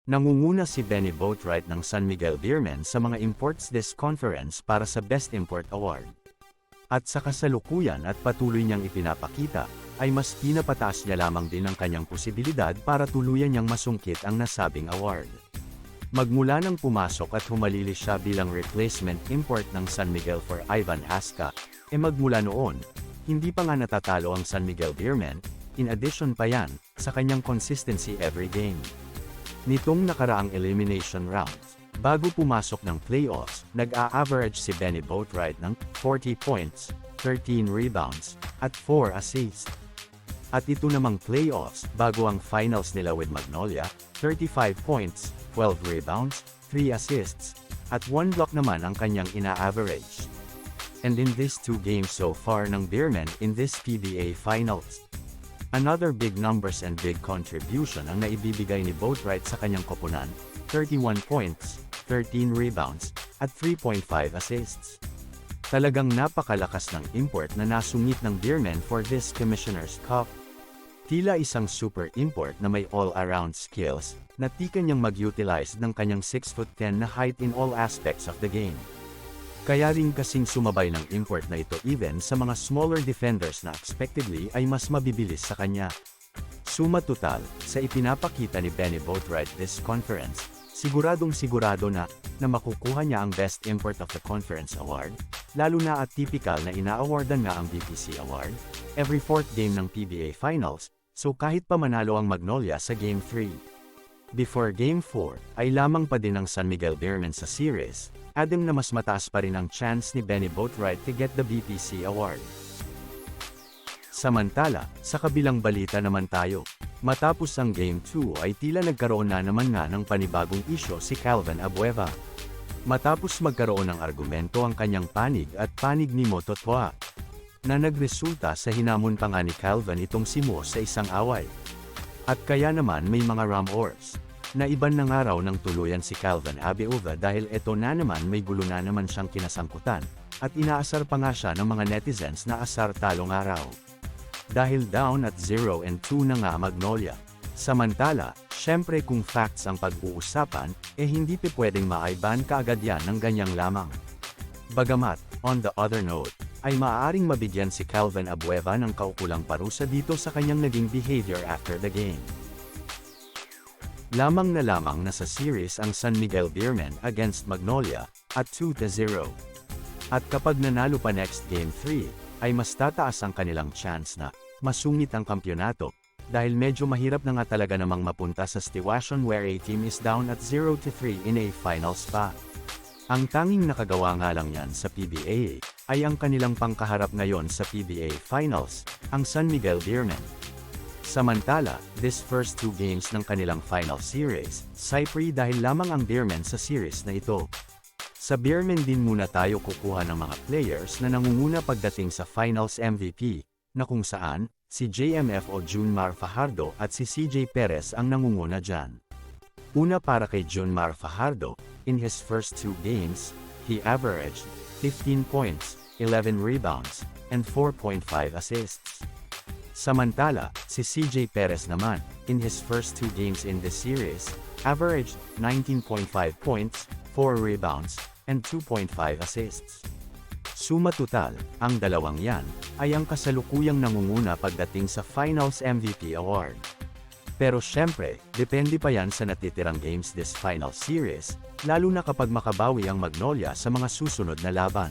Nangunguna si Benny Boatwright ng San Miguel Beermen sa mga imports this conference para sa Best Import Award. At sa kasalukuyan at patuloy niyang ipinapakita, ay mas pinapataas niya lamang din ang kanyang posibilidad para tuluyan niyang masungkit ang nasabing award. Magmula nang pumasok at humalili siya bilang replacement import ng San Miguel for Ivan Haska, magmula noon, hindi pa nga natatalo ang San Miguel Beermen, in addition pa yan, sa kanyang consistency every game. Nitong nakaraang elimination rounds, bago pumasok ng playoffs, nag-a-average si Benny Boatwright ng 40 points, 13 rebounds, at 4 assists. At ito namang playoffs, bago ang finals nila with Magnolia, 35 points, 12 rebounds, 3 assists, at 1 block naman ang kanyang ina-average. And in these 2 games so far ng Beermen in this PBA Finals, another big numbers and big contribution ang naibibigay ni Boatwright sa kanyang koponan, 31 points, 13 rebounds, at 3.5 assists. Talagang napakalakas ng import na nasungit ng Beermen for this Commissioner's Cup. Tila isang super import na may all-around skills, na tika niyang mag-utilize ng kanyang 6'10" na height in all aspects of the game. Kaya rin kasing sumabay ng import na ito even sa mga smaller defenders na expectedly ay mas mabibilis sa kanya. Suma total, sa ipinapakita ni Benny Boatwright this conference, siguradong-sigurado na makukuha niya ang Best Import of the Conference Award, lalo na at typical na ina-awardan nga ang BPC Award, every 4th game ng PBA Finals, so kahit pa manalo ang Magnolia sa Game 3. Before Game 4, ay lamang pa din ang San Miguel Beermen sa series, adding na mas mataas pa rin ang chance ni Benny Boatwright to get the BPC Award. Samantala, sa kabilang balita naman tayo, matapos ang Game 2 ay tila nagkaroon na naman nga ng panibagong isyo si Calvin Abueva. Matapos magkaroon ng argumento ang kanyang panig at panig ni Mo Totwa, na nagresulta sa hinamon pa nga ni Calvin itong si Mo sa isang away. At kaya naman may mga rumors, na iban na nga raw ng tuluyan si Calvin Abueva dahil eto na naman may gulo na naman siyang kinasangkutan, at inaasar pa nga siya ng mga netizens na asar talong araw. Dahil down at 0-2 na nga Magnolia. Samantala, syempre kung facts ang pag-uusapan, hindi pwedeng maaiban kaagad yan ng ganyang lamang. Bagamat, on the other note, ay maaaring mabigyan si Calvin Abueva ng kaukulang parusa dito sa kanyang naging behavior after the game. Lamang na lamang na sa series ang San Miguel Beermen against Magnolia, at 2-0. At kapag nanalo pa next Game 3, ay mas tataas ang kanilang chance na masungit ang kampyonato, dahil medyo mahirap na nga talaga namang mapunta sa situation where a team is down at 0-3 in a finals pa. Ang tanging nakagawa nga lang yan sa PBA, ay ang kanilang pangkaharap ngayon sa PBA Finals, ang San Miguel Beermen. Samantala, this first 2 games ng kanilang final series, Cypre dahil lamang ang Beermen sa series na ito. Sa Beermen din muna tayo kukuha ng mga players na nangunguna pagdating sa Finals MVP, na kung saan, si JMF o Junmar Fajardo at si CJ Perez ang nangunguna dyan. Una para kay Junmar Fajardo, in his first 2 games, he averaged 15 points, 11 rebounds, and 4.5 assists. Samantala, si CJ Perez naman, in his first 2 games in this series, averaged 19.5 points, 4 rebounds, and 2.5 assists. Suma total, ang dalawang yan, ay ang kasalukuyang nangunguna pagdating sa Finals MVP Award. Pero syempre, depende pa yan sa natitirang games this final series, lalo na kapag makabawi ang Magnolia sa mga susunod na laban.